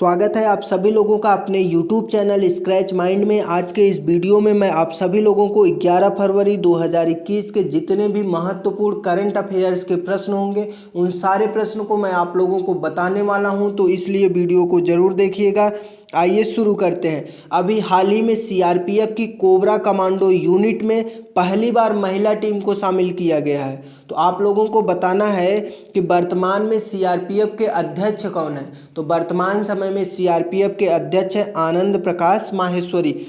स्वागत है आप सभी लोगों का अपने YouTube चैनल स्क्रैच माइंड में। आज के इस वीडियो में मैं आप सभी लोगों को 11 फरवरी 2021 के जितने भी महत्वपूर्ण करंट अफेयर्स के प्रश्न होंगे उन सारे प्रश्नों को मैं आप लोगों को बताने वाला हूं, तो इसलिए वीडियो को ज़रूर देखिएगा। आइए शुरू करते हैं। अभी हाल ही में सीआरपीएफ की कोबरा कमांडो यूनिट में पहली बार महिला टीम को शामिल किया गया है। तो आप लोगों को बताना है कि वर्तमान में सीआरपीएफ के अध्यक्ष कौन है। तो वर्तमान समय में सीआरपीएफ के अध्यक्ष है आनंद प्रकाश माहेश्वरी।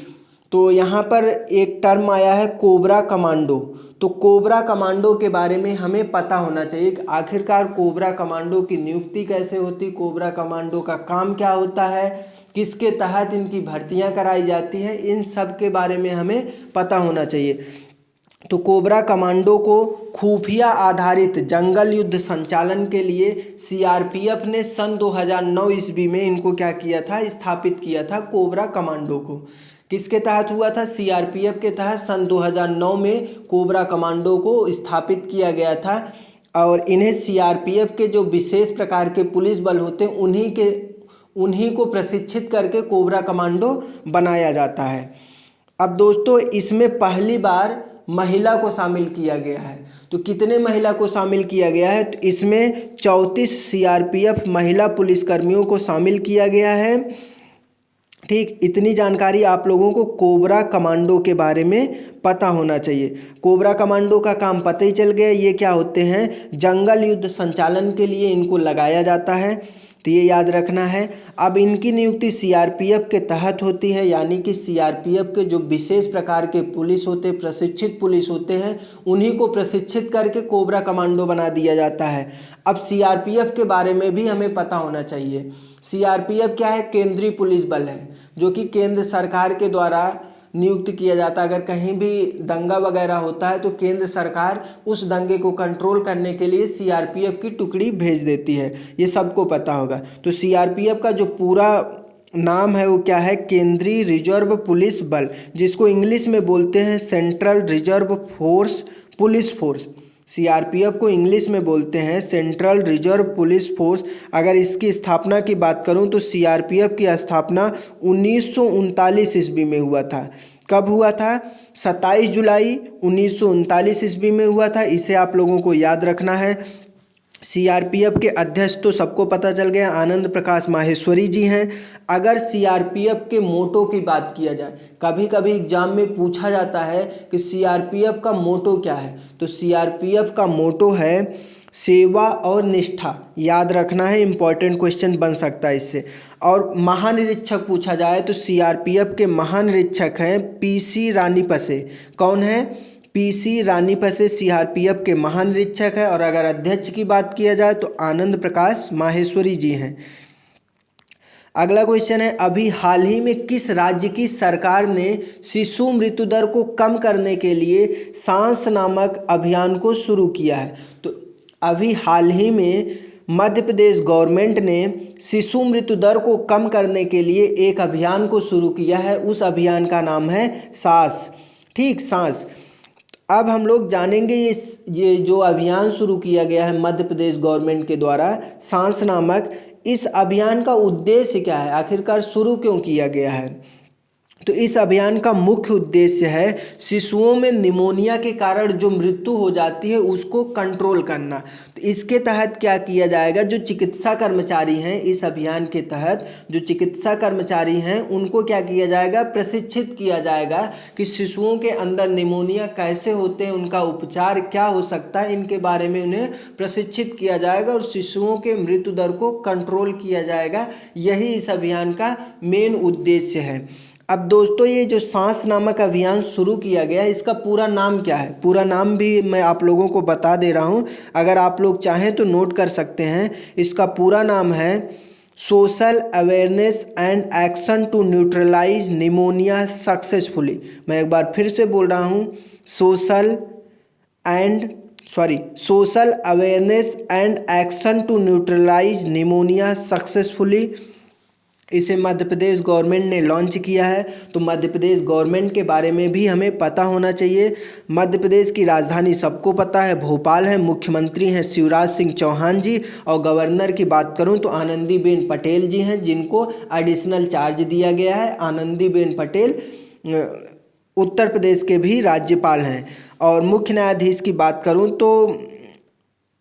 तो यहाँ पर एक टर्म आया है कोबरा कमांडो। तो कोबरा कमांडो के बारे में हमें पता होना चाहिए कि आखिरकार कोबरा कमांडो की नियुक्ति कैसे होती, कोबरा कमांडो का काम क्या होता है, किसके तहत इनकी भर्तियां कराई जाती हैं, इन सब के बारे में हमें पता होना चाहिए। तो कोबरा कमांडो को खुफिया आधारित जंगल युद्ध संचालन के लिए सीआरपीएफ ने सन 2009 ईस्वी में इनको क्या किया था, स्थापित किया था कोबरा कमांडो को। किसके तहत हुआ था? सीआरपीएफ के तहत सन 2009 में कोबरा कमांडो को स्थापित किया गया था। और इन्हें सीआरपीएफ के जो विशेष प्रकार के पुलिस बल होते हैं उन्हीं को प्रशिक्षित करके कोबरा कमांडो बनाया जाता है। अब दोस्तों इसमें पहली बार महिला को शामिल किया गया है। तो कितने महिला को शामिल किया गया है? तो इसमें 34 सीआरपीएफ महिला पुलिसकर्मियों को शामिल किया गया है। ठीक, इतनी जानकारी आप लोगों को कोबरा कमांडो के बारे में पता होना चाहिए। कोबरा कमांडो का काम पता ही चल गया, ये क्या होते हैं, जंगल युद्ध संचालन के लिए इनको लगाया जाता है, तो ये याद रखना है। अब इनकी नियुक्ति सीआरपीएफ के तहत होती है, यानी कि सीआरपीएफ के जो विशेष प्रकार के पुलिस होते, प्रशिक्षित पुलिस होते हैं, उन्हीं को प्रशिक्षित करके कोबरा कमांडो बना दिया जाता है। अब सीआरपीएफ के बारे में भी हमें पता होना चाहिए। सीआरपीएफ क्या है? केंद्रीय पुलिस बल है, जो कि केंद्र सरकार के द्वारा नियुक्त किया जाता है। अगर कहीं भी दंगा वगैरह होता है तो केंद्र सरकार उस दंगे को कंट्रोल करने के लिए सीआरपीएफ की टुकड़ी भेज देती है, ये सबको पता होगा। तो सीआरपीएफ का जो पूरा नाम है वो क्या है? केंद्रीय रिजर्व पुलिस बल, जिसको इंग्लिश में बोलते हैं central reserve force police force. CRPF को इंग्लिश में बोलते हैं सेंट्रल रिजर्व पुलिस फोर्स। अगर इसकी स्थापना की बात करूं तो सीआरपीएफ की स्थापना 1939 ईस्वी में हुआ था। कब हुआ था? 27 जुलाई 1939 ईस्वी में हुआ था। इसे आप लोगों को याद रखना है। सीआरपीएफ के अध्यक्ष तो सबको पता चल गया, आनंद प्रकाश माहेश्वरी जी हैं। अगर सीआरपीएफ के मोटो की बात किया जाए, कभी कभी एग्जाम में पूछा जाता है कि सीआरपीएफ का मोटो क्या है, तो सीआरपीएफ का मोटो है सेवा और निष्ठा। याद रखना है, इंपॉर्टेंट क्वेश्चन बन सकता है इससे। और महानिरीक्षक पूछा जाए तो सीआरपीएफ के महानिरीक्षक हैं पीसी रानीपसे। कौन है? पीसी रानीपसे सीआरपीएफ के महानिरीक्षक है। और अगर अध्यक्ष की बात किया जाए तो आनंद प्रकाश माहेश्वरी जी हैं। अगला क्वेश्चन है, अभी हाल ही में किस राज्य की सरकार ने शिशु मृत्यु दर को कम करने के लिए सांस नामक अभियान को शुरू किया है? तो अभी हाल ही में मध्य प्रदेश गवर्नमेंट ने शिशु मृत्यु दर को कम करने के लिए एक अभियान को शुरू किया है। उस अभियान का नाम है सांस। ठीक, सांस। अब हम लोग जानेंगे ये जो अभियान शुरू किया गया है मध्य प्रदेश गवर्नमेंट के द्वारा, सांस नामक, इस अभियान का उद्देश्य क्या है, आखिरकार शुरू क्यों किया गया है? तो इस अभियान का मुख्य उद्देश्य है शिशुओं में निमोनिया के कारण जो मृत्यु हो जाती है उसको कंट्रोल करना। तो इसके तहत क्या किया जाएगा, जो चिकित्सा कर्मचारी हैं, इस अभियान के तहत जो चिकित्सा कर्मचारी हैं उनको क्या किया जाएगा, प्रशिक्षित किया जाएगा कि शिशुओं के अंदर निमोनिया कैसे होते हैं, उनका उपचार क्या हो सकता है, इनके बारे में उन्हें प्रशिक्षित किया जाएगा और शिशुओं के मृत्यु दर को कंट्रोल किया जाएगा। यही इस अभियान का मेन उद्देश्य है। अब दोस्तों ये जो सांस नामक अभियान शुरू किया गया है, इसका पूरा नाम क्या है? पूरा नाम भी मैं आप लोगों को बता दे रहा हूँ, अगर आप लोग चाहें तो नोट कर सकते हैं। इसका पूरा नाम है social awareness and action to neutralise pneumonia successfully. मैं एक बार फिर से बोल रहा हूँ, social awareness and action to neutralise pneumonia successfully. इसे मध्य प्रदेश गवर्नमेंट ने लॉन्च किया है। तो मध्य प्रदेश गवर्नमेंट के बारे में भी हमें पता होना चाहिए। मध्य प्रदेश की राजधानी सबको पता है, भोपाल है। मुख्यमंत्री हैं शिवराज सिंह चौहान जी, और गवर्नर की बात करूं तो आनंदीबेन पटेल जी हैं, जिनको एडिशनल चार्ज दिया गया है। आनंदीबेन पटेल उत्तर प्रदेश के भी राज्यपाल हैं। और मुख्य न्यायाधीश की बात करूं तो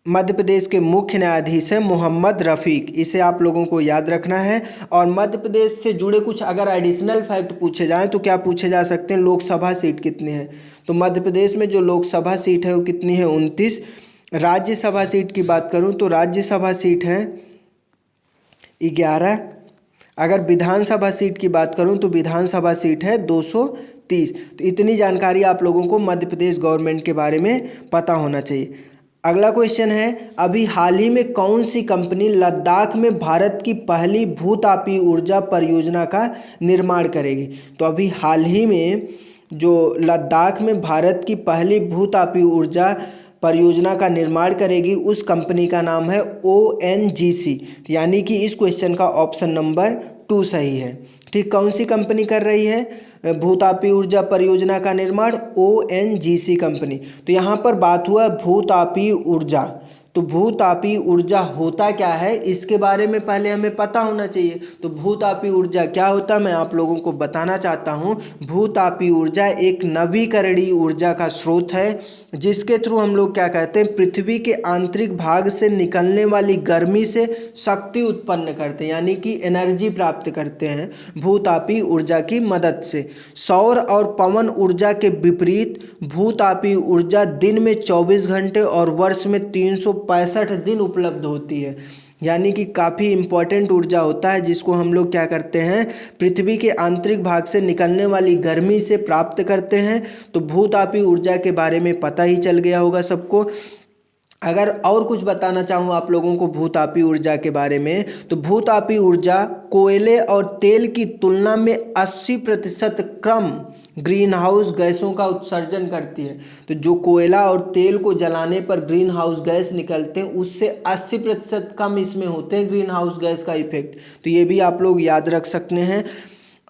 मध्य प्रदेश के मुख्य न्यायाधीश हैं मोहम्मद रफ़ीक, इसे आप लोगों को याद रखना है। और मध्य प्रदेश से जुड़े कुछ अगर एडिशनल फैक्ट पूछे जाएं तो क्या पूछे जा सकते हैं, लोकसभा सीट कितनी है। तो मध्य प्रदेश में जो लोकसभा सीट है वो कितनी है, 29। राज्यसभा सीट की बात करूं तो राज्यसभा सीट है 11। अगर विधानसभा सीट की बात करूं तो विधानसभा सीट है 230। तो इतनी जानकारी आप लोगों को मध्य प्रदेश गवर्नमेंट के बारे में पता होना चाहिए। अगला क्वेश्चन है, अभी हाल ही में कौन सी कंपनी लद्दाख में भारत की पहली भूतापीय ऊर्जा परियोजना का निर्माण करेगी। तो अभी हाल ही में जो लद्दाख में भारत की पहली भूतापीय ऊर्जा परियोजना का निर्माण करेगी, उस कंपनी का नाम है ONGC। यानी कि इस क्वेश्चन का ऑप्शन नंबर 2 सही है। ठीक, कौन सी कंपनी कर रही है भूतापीय ऊर्जा परियोजना का निर्माण, ONGC कंपनी। तो यहाँ पर बात हुआ भूतापीय ऊर्जा, तो भूतापीय ऊर्जा होता क्या है इसके बारे में पहले हमें पता होना चाहिए। तो भूतापीय ऊर्जा क्या होता है मैं आप लोगों को बताना चाहता हूँ। भूतापीय ऊर्जा एक नवीकरणीय ऊर्जा का स्रोत है, जिसके थ्रू हम लोग क्या कहते हैं, पृथ्वी के आंतरिक भाग से निकलने वाली गर्मी से शक्ति उत्पन्न करते हैं, यानी कि एनर्जी प्राप्त करते हैं भूतापीय ऊर्जा की मदद से। सौर और पवन ऊर्जा के विपरीत भूतापीय ऊर्जा दिन में 24 घंटे और वर्ष में 365 दिन उपलब्ध होती है। यानी कि काफ़ी इम्पॉर्टेंट ऊर्जा होता है, जिसको हम लोग क्या करते हैं, पृथ्वी के आंतरिक भाग से निकलने वाली गर्मी से प्राप्त करते हैं। तो भूतापीय ऊर्जा के बारे में पता ही चल गया होगा सबको। अगर और कुछ बताना चाहूँ आप लोगों को भूतापीय ऊर्जा के बारे में, तो भूतापीय ऊर्जा कोयले और तेल की तुलना में 80% कम ग्रीन हाउस गैसों का उत्सर्जन करती है। तो जो कोयला और तेल को जलाने पर ग्रीन हाउस गैस निकलते हैं, उससे 80% कम इसमें होते हैं ग्रीन हाउस गैस का इफेक्ट। तो ये भी आप लोग याद रख सकते हैं।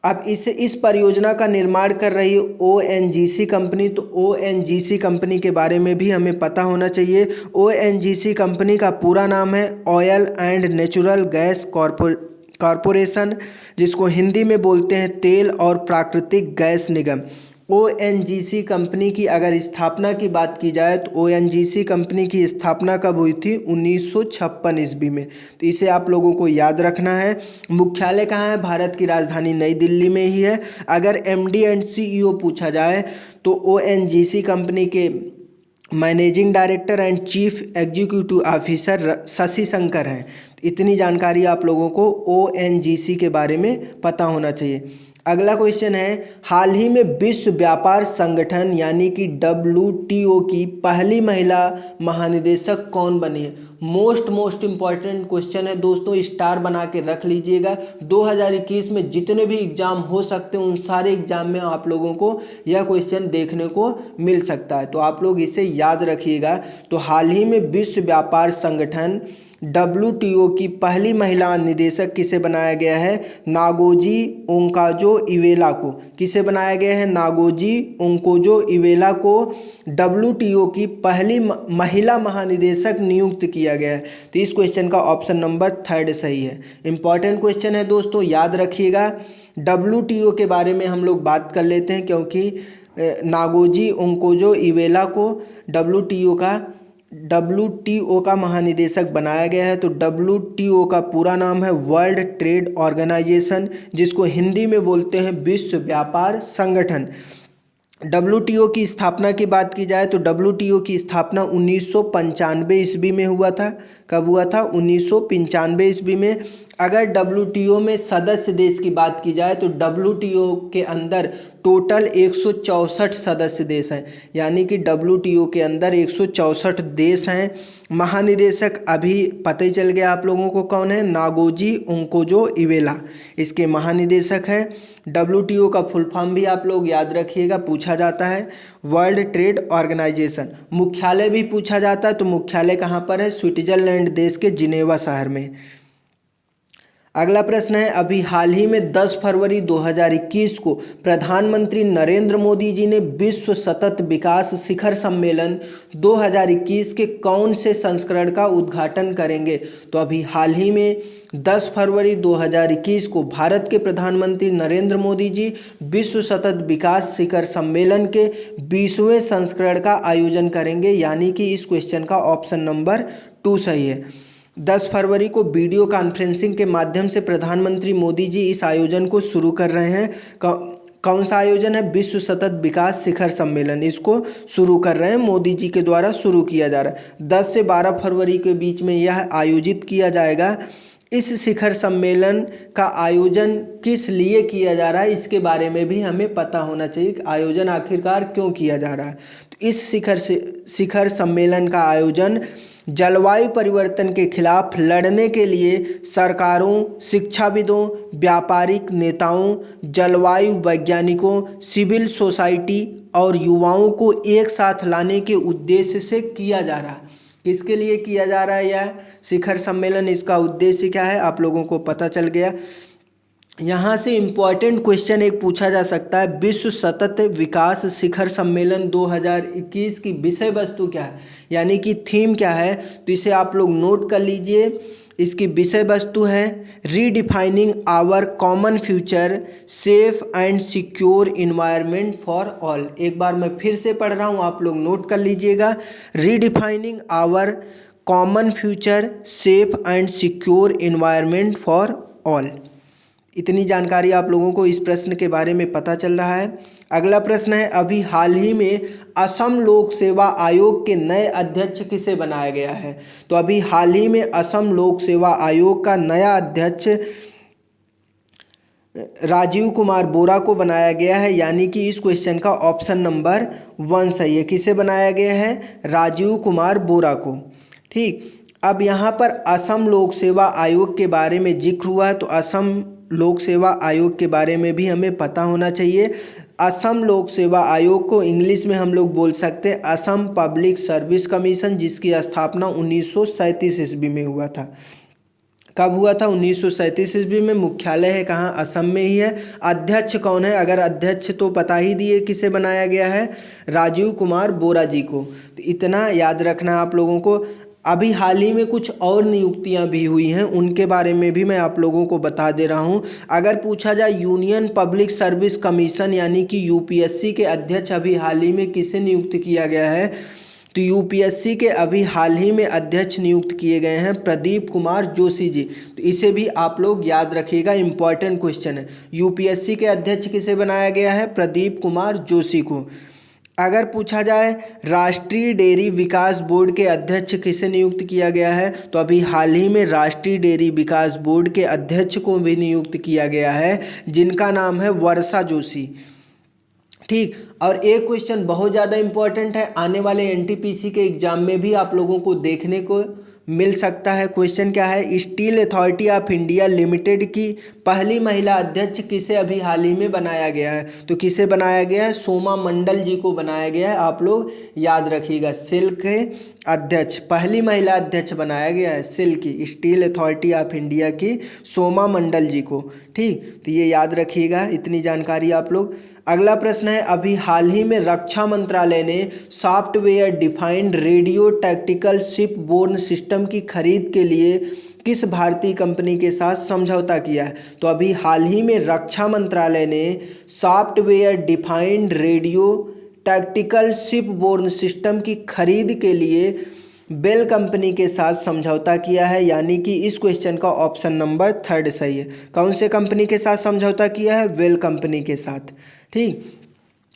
अब इस परियोजना का निर्माण कर रही है ONGC कंपनी। तो ONGC कंपनी के बारे में भी हमें पता होना चाहिए। ONGC कंपनी का पूरा नाम है oil and natural gas corporation, जिसको हिंदी में बोलते हैं तेल और प्राकृतिक गैस निगम। ONGC कंपनी की अगर स्थापना की बात की जाए तो ONGC कंपनी की स्थापना कब हुई थी, 1956 ईस्वी में। तो इसे आप लोगों को याद रखना है। मुख्यालय कहाँ है, भारत की राजधानी नई दिल्ली में ही है। अगर MD एंड CEO पूछा जाए तो ONGC कंपनी के managing director and chief executive officer Shashi Shankar हैं। इतनी जानकारी आप लोगों को ONGC के बारे में पता होना चाहिए। अगला क्वेश्चन है, हाल ही में विश्व व्यापार संगठन यानी कि WTO की पहली महिला महानिदेशक कौन बनी है। मोस्ट इम्पॉर्टेंट क्वेश्चन है दोस्तों, स्टार बना के रख लीजिएगा। 2021 में जितने भी एग्जाम हो सकते हैं उन सारे एग्जाम में आप लोगों को यह क्वेश्चन देखने को मिल सकता है, तो आप लोग इसे याद रखिएगा। तो हाल ही में विश्व व्यापार संगठन WTO की पहली महिला निदेशक किसे बनाया गया है, नागोजी ओंकाजो-इवेला को। किसे बनाया गया है, नागोजी ओंकाजो-इवेला को WTO की पहली महिला महानिदेशक नियुक्त किया गया है। तो इस क्वेश्चन का ऑप्शन नंबर 3 सही है। इंपॉर्टेंट क्वेश्चन है दोस्तों, याद रखिएगा। WTO के बारे में हम लोग बात कर लेते हैं, क्योंकि नागोजी ओंकाजो-इवेला को WTO का महानिदेशक बनाया गया है। तो WTO का पूरा नाम है वर्ल्ड ट्रेड ऑर्गेनाइजेशन, जिसको हिंदी में बोलते हैं विश्व व्यापार संगठन। WTO की स्थापना की बात की जाए तो WTO की स्थापना 1995 ईस्वी में हुआ था। कब हुआ था, 1995 ईस्वी में। अगर WTO में सदस्य देश की बात की जाए तो WTO के अंदर टोटल 164 सदस्य देश हैं, यानी कि WTO के अंदर 164 देश हैं। महानिदेशक अभी पता ही चल गया आप लोगों को कौन है, नागोजी ओंकाजो-इवेला इसके महानिदेशक हैं। WTO का फुल फॉर्म भी आप लोग याद रखिएगा, पूछा जाता है वर्ल्ड ट्रेड ऑर्गेनाइजेशन। मुख्यालय भी पूछा जाता है, तो मुख्यालय कहाँ पर है, स्विट्जरलैंड देश के जिनेवा शहर में। अगला प्रश्न है, अभी हाल ही में 10 फरवरी 2021 को प्रधानमंत्री नरेंद्र मोदी जी ने विश्व सतत विकास शिखर सम्मेलन 2021 के कौन से संस्करण का उद्घाटन करेंगे? तो अभी हाल ही में 10 फरवरी 2021 को भारत के प्रधानमंत्री नरेंद्र मोदी जी विश्व सतत विकास शिखर सम्मेलन के 20वें संस्करण का आयोजन करेंगे, यानी कि इस क्वेश्चन का ऑप्शन नंबर 2 सही है। 10 फरवरी को वीडियो कॉन्फ्रेंसिंग के माध्यम से प्रधानमंत्री मोदी जी इस आयोजन को शुरू कर रहे हैं। कौन सा आयोजन है? विश्व सतत विकास शिखर सम्मेलन, इसको शुरू कर रहे हैं, मोदी जी के द्वारा शुरू किया जा रहा है। 10 से 12 फरवरी के बीच में यह आयोजित किया जाएगा। इस शिखर सम्मेलन का आयोजन किस लिए किया जा रहा है, इसके बारे में भी हमें पता होना चाहिए कि आयोजन आखिरकार क्यों किया जा रहा है। तो इस शिखर सम्मेलन का आयोजन जलवायु परिवर्तन के खिलाफ लड़ने के लिए सरकारों, शिक्षाविदों, व्यापारिक नेताओं, जलवायु वैज्ञानिकों, सिविल सोसाइटी और युवाओं को एक साथ लाने के उद्देश्य से किया जा रहा है। किसके लिए किया जा रहा है यह शिखर सम्मेलन? इसका उद्देश्य क्या है, आप लोगों को पता चल गया। यहाँ से इम्पॉर्टेंट क्वेश्चन एक पूछा जा सकता है, विश्व सतत विकास शिखर सम्मेलन 2021 की विषय वस्तु क्या है, यानी कि थीम क्या है? तो इसे आप लोग नोट कर लीजिए। इसकी विषय वस्तु है redefining our common future, safe and secure environment for all. एक बार मैं फिर से पढ़ रहा हूँ, आप लोग नोट कर लीजिएगा। Redefining our common future, safe and secure environment for all. इतनी जानकारी आप लोगों को इस प्रश्न के बारे में पता चल रहा है। अगला प्रश्न है, अभी हाल ही में असम लोक सेवा आयोग के नए अध्यक्ष किसे बनाया गया है? तो अभी हाल ही में असम लोक सेवा आयोग का नया अध्यक्ष राजीव कुमार बोरा को बनाया गया है, यानी कि इस क्वेश्चन का ऑप्शन नंबर 1 सही है। किसे बनाया गया है? राजीव कुमार बोरा को। ठीक, अब यहाँ पर असम लोक सेवा आयोग के बारे में जिक्र हुआ है, तो असम लोक सेवा आयोग के बारे में भी हमें पता होना चाहिए। असम लोक सेवा आयोग को इंग्लिश में हम लोग बोल सकते हैं असम पब्लिक सर्विस कमीशन, जिसकी स्थापना 1937 ईस्वी में हुआ था। कब हुआ था? 1937 ईस्वी में। मुख्यालय है कहाँ? असम में ही है। अध्यक्ष कौन है? अगर अध्यक्ष तो पता ही दिए किसे बनाया गया है, राजीव कुमार बोरा जी को। तो इतना याद रखना आप लोगों को। अभी हाल ही में कुछ और नियुक्तियां भी हुई हैं, उनके बारे में भी मैं आप लोगों को बता दे रहा हूं। अगर पूछा जाए यूनियन पब्लिक सर्विस कमीशन यानी कि यूपीएससी के अध्यक्ष अभी हाल ही में किसे नियुक्त किया गया है, तो यूपीएससी के अभी हाल ही में अध्यक्ष नियुक्त किए गए हैं प्रदीप कुमार जोशी जी। तो इसे भी आप लोग याद रखिएगा, इंपॉर्टेंट क्वेश्चन है। यूपीएससी के अध्यक्ष किसे बनाया गया है? प्रदीप कुमार जोशी को। अगर पूछा जाए राष्ट्रीय डेयरी विकास बोर्ड के अध्यक्ष किसे नियुक्त किया गया है, तो अभी हाल ही में राष्ट्रीय डेयरी विकास बोर्ड के अध्यक्ष को भी नियुक्त किया गया है, जिनका नाम है वर्षा जोशी। ठीक, और एक क्वेश्चन बहुत ज़्यादा इंपॉर्टेंट है, आने वाले एनटीपीसी के एग्जाम में भी आप लोगों को देखने को मिल सकता है। क्वेश्चन क्या है? Steel authority of India limited की पहली महिला अध्यक्ष किसे अभी हाल ही में बनाया गया है? तो किसे बनाया गया है? सोमा मंडल जी को बनाया गया है। आप लोग याद रखिएगा, सेल के अध्यक्ष, पहली महिला अध्यक्ष बनाया गया है सेल की, स्टील अथॉरिटी ऑफ इंडिया की सोमा मंडल जी को। ठीक, तो ये याद रखिएगा, इतनी जानकारी आप लोग। अगला प्रश्न है, अभी हाल ही में रक्षा मंत्रालय ने software defined radio tactical shipborne system की खरीद के लिए किस भारतीय कंपनी के साथ समझौता किया है? तो अभी हाल ही में रक्षा मंत्रालय ने software defined radio tactical shipborne system की खरीद के लिए बेल कंपनी के साथ समझौता किया है, यानी कि इस क्वेश्चन का ऑप्शन नंबर 3 सही है। कौन से कंपनी के साथ समझौता किया है? वेल कंपनी के साथ। ठीक,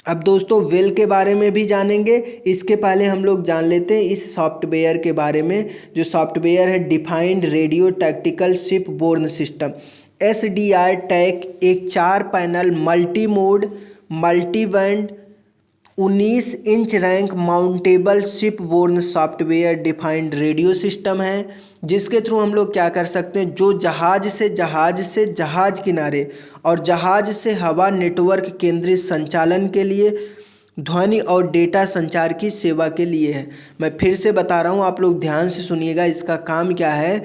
अब दोस्तों वेल के बारे में भी जानेंगे, इसके पहले हम लोग जान लेते हैं इस सॉफ्टवेयर के बारे में। जो सॉफ्टवेयर है defined radio tactical shipborne system, SDR tac, एक 4 panel multi mode multi band 19 inch rack mountable shipborne software defined radio system है, जिसके थ्रू हम लोग क्या कर सकते हैं, जो जहाज से जहाज किनारे और जहाज से हवा नेटवर्क केंद्रित संचालन के लिए, ध्वनि और डेटा संचार की सेवा के लिए है। मैं फिर से बता रहा हूँ, आप लोग ध्यान से सुनिएगा, इसका काम क्या है।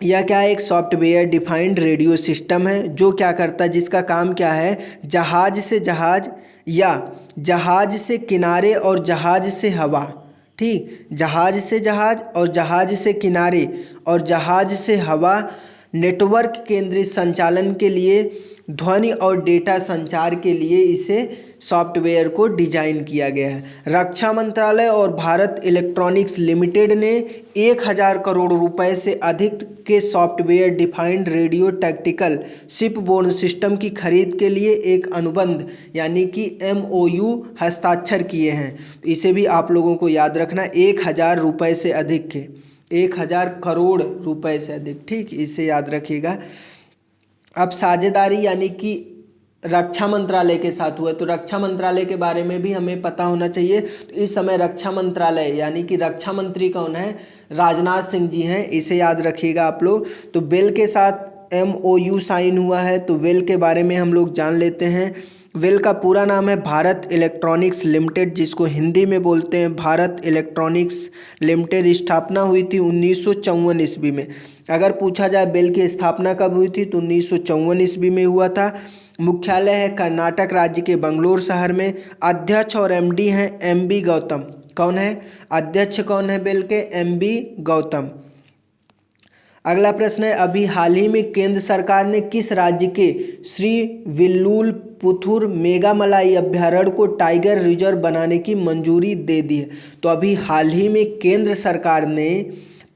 यह क्या है, एक सॉफ्टवेयर डिफाइंड रेडियो सिस्टम है जो क्या करता है, जिसका काम क्या है, जहाज से जहाज या जहाज से किनारे और जहाज से हवा, ठीक, जहाज से जहाज और जहाज से किनारे और जहाज से हवा नेटवर्क केंद्रित संचालन के लिए, ध्वनि और डेटा संचार के लिए इसे सॉफ्टवेयर को डिजाइन किया गया है। रक्षा मंत्रालय और भारत इलेक्ट्रॉनिक्स लिमिटेड ने 1000 करोड़ रुपए से अधिक के software defined radio tactical shipborne system की खरीद के लिए एक अनुबंध यानी कि MOU हस्ताक्षर किए हैं। इसे भी आप लोगों को याद रखना, 1000 रुपये से अधिक के, 1000 करोड़ रुपए से अधिक, ठीक, इसे याद रखिएगा। अब साझेदारी यानी कि रक्षा मंत्रालय के साथ हुआ, तो रक्षा मंत्रालय के बारे में भी हमें पता होना चाहिए। तो इस समय रक्षा मंत्रालय यानी कि रक्षा मंत्री कौन है, राजनाथ सिंह जी हैं, इसे याद रखिएगा आप लोग। तो वेल के साथ MOU साइन हुआ है, तो वेल के बारे में हम लोग जान लेते हैं। वेल का पूरा नाम है भारत इलेक्ट्रॉनिक्स लिमिटेड, जिसको हिंदी में बोलते हैं भारत इलेक्ट्रॉनिक्स लिमिटेड। स्थापना हुई थी 1954 ईस्वी में। अगर पूछा जाए वेल की स्थापना कब हुई थी, तो 1954 ईस्वी में हुआ था। मुख्यालय है कर्नाटक राज्य के बंगलोर शहर में। अध्यक्ष और MD हैं MB गौतम। कौन है अध्यक्ष, कौन है वेल के, MB गौतम। अगला प्रश्न है, अभी हाल ही में केंद्र सरकार ने किस राज्य के श्री विल्लुपुथुर मेगा मलाई अभ्यारण्य को टाइगर रिजर्व बनाने की मंजूरी दे दी है। तो अभी हाल ही में केंद्र सरकार ने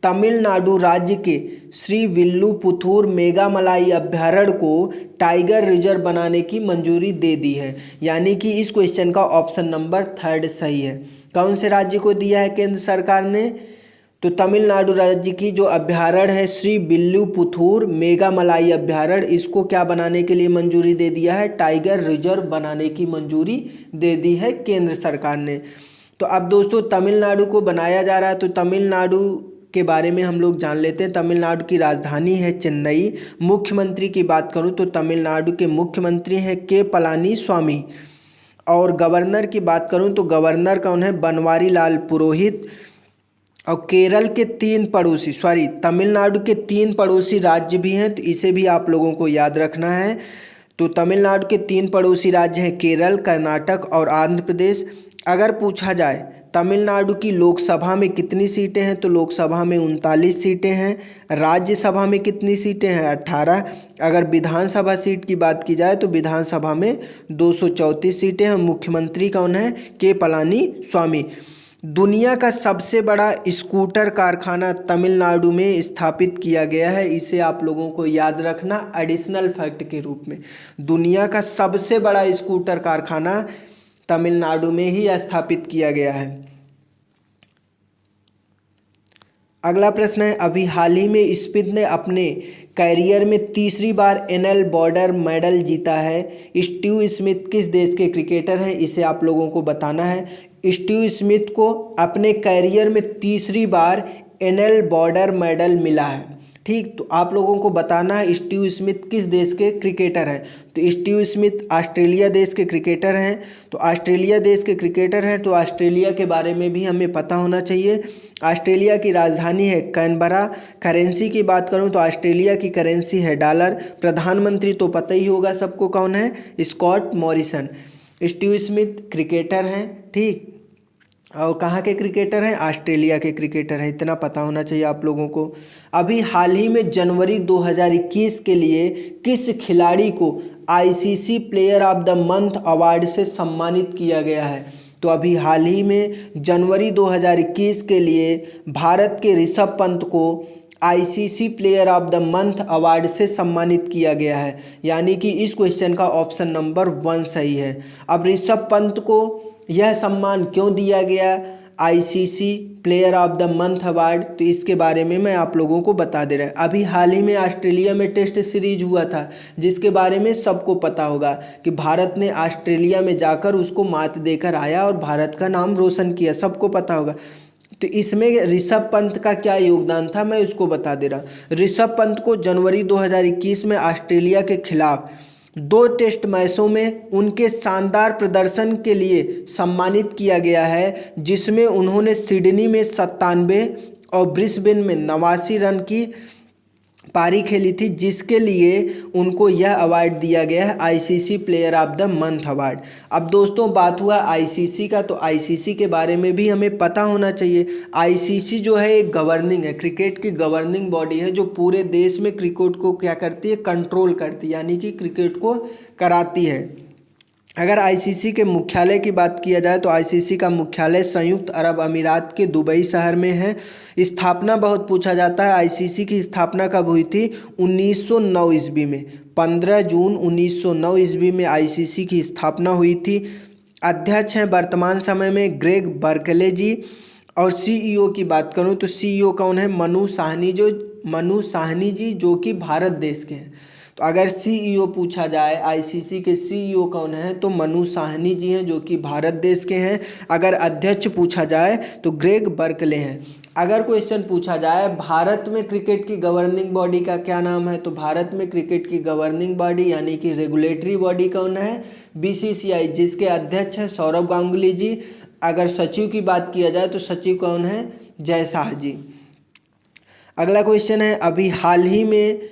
तमिलनाडु राज्य के श्री विल्लुपुथुर मेगा मलाई अभ्यारण्य को टाइगर रिजर्व बनाने की मंजूरी दे दी है। यानी कि इस क्वेश्चन का ऑप्शन नंबर 3 सही है। कौन से राज्य को दिया है केंद्र सरकार ने, तो तमिलनाडु राज्य की जो अभ्यारण्य है श्री विल्लुपुथुर मेगा मलाई अभ्यारण्य, इसको क्या बनाने के लिए मंजूरी दे दिया है, टाइगर रिजर्व बनाने की मंजूरी दे दी है केंद्र सरकार ने। तो अब दोस्तों तमिलनाडु को बनाया जा रहा है, तो तमिलनाडु के बारे में हम लोग जान लेते हैं। तमिलनाडु की राजधानी है चेन्नई। मुख्यमंत्री की बात करूं तो तमिलनाडु के मुख्यमंत्री हैं के पलानी स्वामी। और गवर्नर की बात करूं तो गवर्नर कौन है, बनवारी लाल पुरोहित। और केरल के तमिलनाडु के 3 पड़ोसी राज्य भी हैं, तो इसे भी आप लोगों को याद रखना है। तो तमिलनाडु के 3 पड़ोसी राज्य हैं केरल, कर्नाटक और आंध्र प्रदेश। अगर पूछा जाए तमिलनाडु की लोकसभा में कितनी सीटें हैं, तो लोकसभा में 39 सीटें हैं। राज्यसभा में कितनी सीटें हैं, 18। अगर विधानसभा सीट की बात की जाए तो विधानसभा में 234 सीटें हैं। मुख्यमंत्री कौन है, के पलानी स्वामी। दुनिया का सबसे बड़ा स्कूटर कारखाना तमिलनाडु में स्थापित किया गया है, इसे आप लोगों को याद रखना एडिशनल फैक्ट के रूप में। दुनिया का सबसे बड़ा स्कूटर कारखाना तमिलनाडु में ही स्थापित किया गया है। अगला प्रश्न है, अभी हाल ही में स्मिथ ने अपने कैरियर में तीसरी बार NL बॉर्डर मेडल जीता है। स्टीव स्मिथ किस देश के क्रिकेटर हैं, इसे आप लोगों को बताना है। स्टीव स्मिथ को अपने कैरियर में तीसरी बार NL बॉर्डर मेडल मिला है, ठीक। तो आप लोगों को बताना है स्टीव स्मिथ किस देश के क्रिकेटर हैं। तो स्टीव स्मिथ ऑस्ट्रेलिया देश के क्रिकेटर हैं। तो ऑस्ट्रेलिया देश के क्रिकेटर हैं, तो ऑस्ट्रेलिया के बारे में भी हमें पता होना चाहिए। ऑस्ट्रेलिया की राजधानी है कैनबरा। करेंसी की बात करूं तो ऑस्ट्रेलिया की करेंसी है डॉलर। प्रधानमंत्री तो पता ही होगा सबको कौन है, Scott Morrison. Steve Smith cricketer हैं, ठीक, और कहाँ के क्रिकेटर हैं, ऑस्ट्रेलिया के क्रिकेटर हैं, इतना पता होना चाहिए आप लोगों को। अभी हाल ही में जनवरी 2021 के लिए किस खिलाड़ी को ICC player of the month award से सम्मानित किया गया है। तो अभी हाल ही में जनवरी 2021 के लिए भारत के ऋषभ पंत को ICC player of the month award से सम्मानित किया गया है। यानी कि इस क्वेश्चन का ऑप्शन नंबर 1 सही है। अब ऋषभ पंत को यह सम्मान क्यों दिया गया, ICC player of the month award, तो इसके बारे में मैं आप लोगों को बता दे रहा हूँ। अभी हाल ही में ऑस्ट्रेलिया में टेस्ट सीरीज हुआ था, जिसके बारे में सबको पता होगा कि भारत ने ऑस्ट्रेलिया में जाकर उसको मात देकर आया और भारत का नाम रोशन किया, सबको पता होगा। तो इसमें ऋषभ पंत का क्या योगदान था, मैं उसको बता दे रहा हूँ। ऋषभ पंत को जनवरी 2021 में ऑस्ट्रेलिया के खिलाफ 2 टेस्ट मैचों में उनके शानदार प्रदर्शन के लिए सम्मानित किया गया है, जिसमें उन्होंने सिडनी में 97 और ब्रिस्बेन में 89 रन की पारी खेली थी, जिसके लिए उनको यह अवार्ड दिया गया है ICC player of the month award. अब दोस्तों बात हुआ आईसीसी का, तो आईसीसी के बारे में भी हमें पता होना चाहिए। आईसीसी जो है एक गवर्निंग है, क्रिकेट की गवर्निंग बॉडी है जो पूरे देश में क्रिकेट को क्या करती है, कंट्रोल करती है, यानी कि क्रिकेट को कराती है। अगर आईसीसी के मुख्यालय की बात किया जाए तो आईसीसी का मुख्यालय संयुक्त अरब अमीरात के दुबई शहर में है। स्थापना बहुत पूछा जाता है, आईसीसी की स्थापना कब हुई थी, 1909 ईस्वी में। 15 जून 1909 ईस्वी में आईसीसी की स्थापना हुई थी। अध्यक्ष हैं वर्तमान समय में ग्रेग बर्कले जी। और सीईओ की बात करूं तो सीईओ कौन है, मनु साहनी जी, जो कि भारत देश के हैं। तो अगर सीईओ पूछा जाए आईसीसी के सीईओ कौन है, तो मनु साहनी जी हैं जो कि भारत देश के हैं। अगर अध्यक्ष पूछा जाए तो ग्रेग बर्कले हैं। अगर क्वेश्चन पूछा जाए भारत में क्रिकेट की गवर्निंग बॉडी का क्या नाम है, तो भारत में क्रिकेट की गवर्निंग बॉडी यानी कि रेगुलेटरी बॉडी कौन है, बीसीसीआई, जिसके अध्यक्ष हैं सौरव गांगुली जी। अगर सचिव की बात किया जाए तो सचिव कौन है, जय शाह जी। अगला क्वेश्चन है, अभी हाल ही में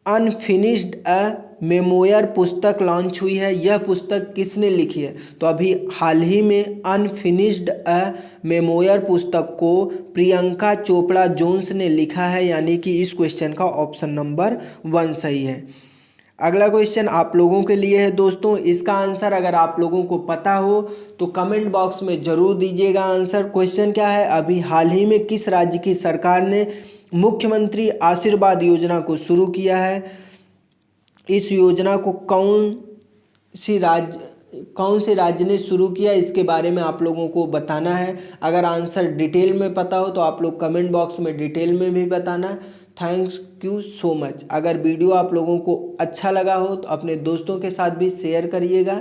अनफिनिश्ड अ मेमोयर पुस्तक लॉन्च हुई है, यह पुस्तक किसने लिखी है, तो अभी हाल ही में अनफिनिश्ड अ मेमोयर पुस्तक को प्रियंका चोपड़ा जोन्स ने लिखा है, यानी कि इस क्वेश्चन का ऑप्शन नंबर 1 सही है। अगला क्वेश्चन आप लोगों के लिए है दोस्तों, इसका आंसर अगर आप लोगों को पता हो तो कमेंट बॉक्स में ज़रूर दीजिएगा आंसर। क्वेश्चन क्या है, अभी हाल ही में किस राज्य की सरकार ने मुख्यमंत्री आशीर्वाद योजना को शुरू किया है, इस योजना को कौन से राज्य ने शुरू किया, इसके बारे में आप लोगों को बताना है। अगर आंसर डिटेल में पता हो तो आप लोग कमेंट बॉक्स में डिटेल में भी बताना। Thanks you so much. अगर वीडियो आप लोगों को अच्छा लगा हो तो अपने दोस्तों के साथ भी शेयर करिएगा।